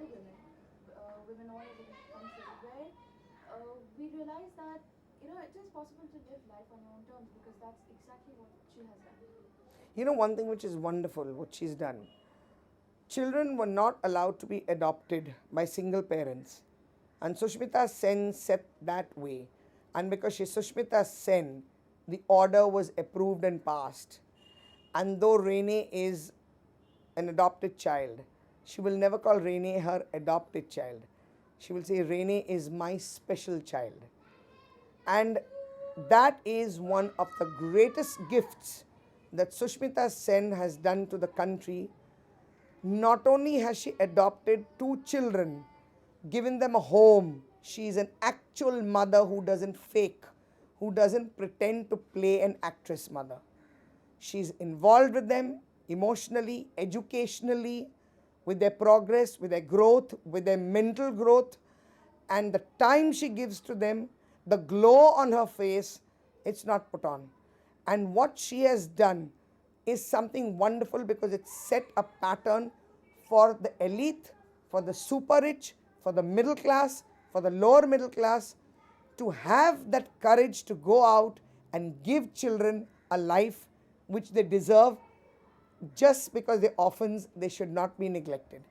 other women, women all over the country, where we realize that it is possible to live life on your own terms, because that's exactly what she has done. You know, one thing which is wonderful, what she's done. Children were not allowed to be adopted by single parents. And Sushmita Sen set that way. And because she's Sushmita Sen, the order was approved and passed. And though Renee is an adopted child, she will never call Renee her adopted child. She will say, Renee is my special child. And that is one of the greatest gifts that Sushmita Sen has done to the country. Not only has she adopted 2 children, given them a home, she is an actual mother who doesn't fake, who doesn't pretend to play an actress mother. She's involved with them emotionally, educationally, with their progress, with their growth, with their mental growth, and the time she gives to them, the glow on her face, it's not put on. And what she has done is something wonderful, because it set a pattern for the elite, for the super rich, for the middle class, for the lower middle class, to have that courage to go out and give children a life which they deserve. Just because they're orphans, they should not be neglected.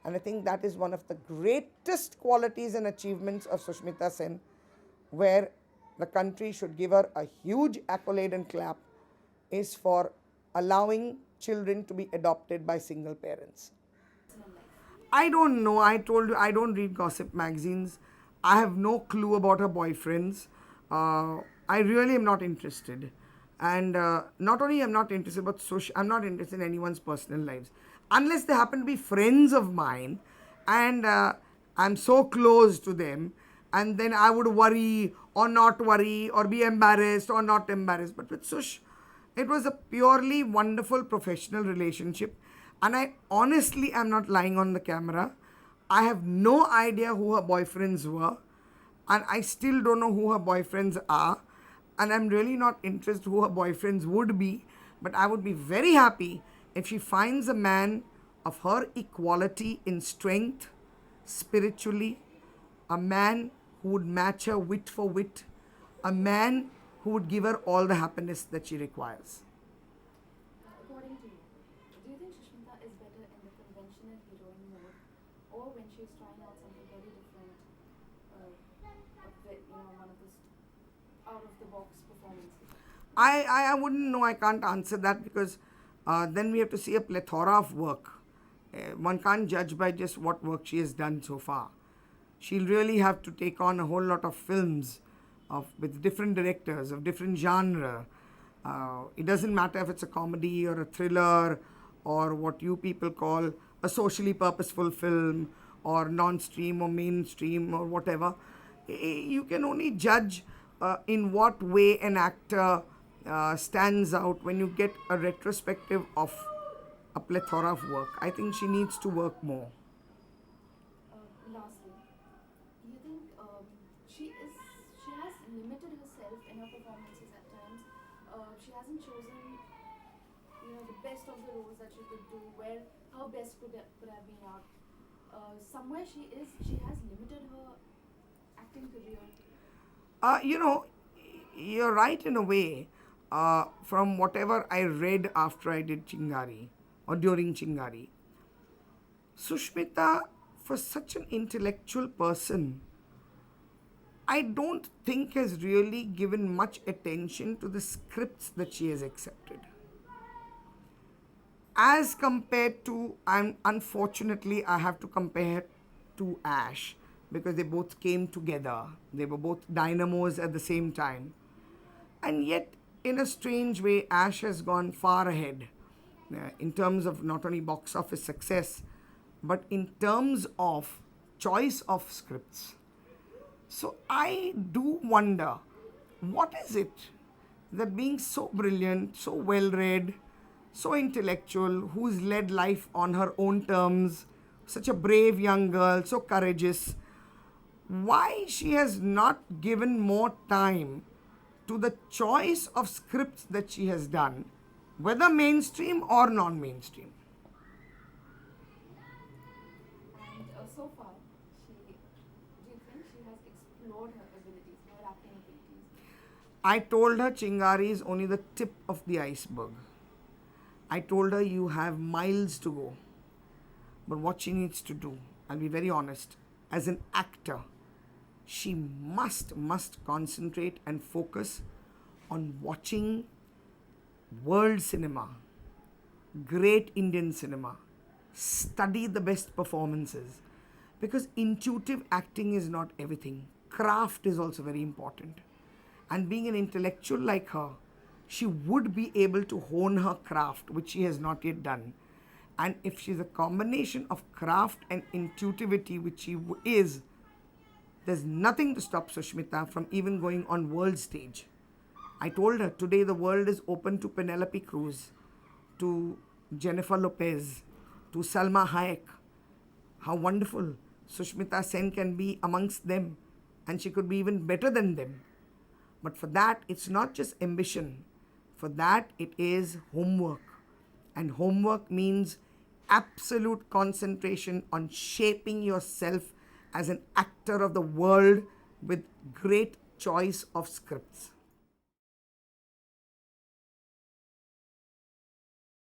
And I think that is one of the greatest qualities and achievements of Sushmita Sen, where the country should give her a huge accolade and clap, is for allowing children to be adopted by single parents. I don't know. I told you I don't read gossip magazines. I have no clue about her boyfriends. I really am not interested. And not only I'm not interested, but I'm not interested in anyone's personal lives. Unless they happen to be friends of mine and I'm so close to them, and then I would worry or not worry or be embarrassed or not embarrassed. But with Sush, it was a purely wonderful professional relationship. And I honestly am not lying on the camera. I have no idea who her boyfriends were. And I still don't know who her boyfriends are. And I'm really not interested who her boyfriends would be. But I would be very happy if she finds a man of her equality in strength, spiritually, a man who would match her wit for wit, a man who would give her all the happiness that she requires. According to you, do you think Sushmita is better in the conventional heroine mode, or when she's trying out something very different, one of those out of the box performances? I wouldn't know. I can't answer that, because then we have to see a plethora of work. One can't judge by just what work she has done so far. She'll really have to take on a whole lot of films with different directors of different genre. It doesn't matter if it's a comedy or a thriller or what you people call a socially purposeful film or non-stream or mainstream or whatever. You can only judge in what way an actor stands out when you get a retrospective of a plethora of work. I think she needs to work more. Lastly, do you think she has limited herself in her performances at times? She hasn't chosen the best of the roles that she could do, where her best could have been out. Somewhere she has limited her acting career. You're right in a way. From whatever I read after I did Chingari or during Chingari, Sushmita, for such an intellectual person, I don't think has really given much attention to the scripts that she has accepted. As compared to, unfortunately, I have to compare to Ash, because they both came together. They were both dynamos at the same time. And yet, in a strange way, Ash has gone far ahead in terms of not only box office success, but in terms of choice of scripts. So I do wonder, what is it that being so brilliant, so well-read, so intellectual, who's led life on her own terms, such a brave young girl, so courageous, why she has not given more time to the choice of scripts that she has done, whether mainstream or non-mainstream? And so far, do you think she has explored her abilities, her acting abilities? I told her Chingari is only the tip of the iceberg. I told her you have miles to go. But what she needs to do, I'll be very honest, as an actor, she must concentrate and focus on watching world cinema, great Indian cinema, study the best performances, because intuitive acting is not everything. Craft is also very important. And being an intellectual like her, she would be able to hone her craft, which she has not yet done. And if she's a combination of craft and intuitivity, which she is, there's nothing to stop Sushmita from even going on world stage. I told her today the world is open to Penelope Cruz, to Jennifer Lopez, to Salma Hayek. How wonderful Sushmita Sen can be amongst them, and she could be even better than them. But for that, it's not just ambition. For that, it is homework. And homework means absolute concentration on shaping yourself as an actor of the world with great choice of scripts.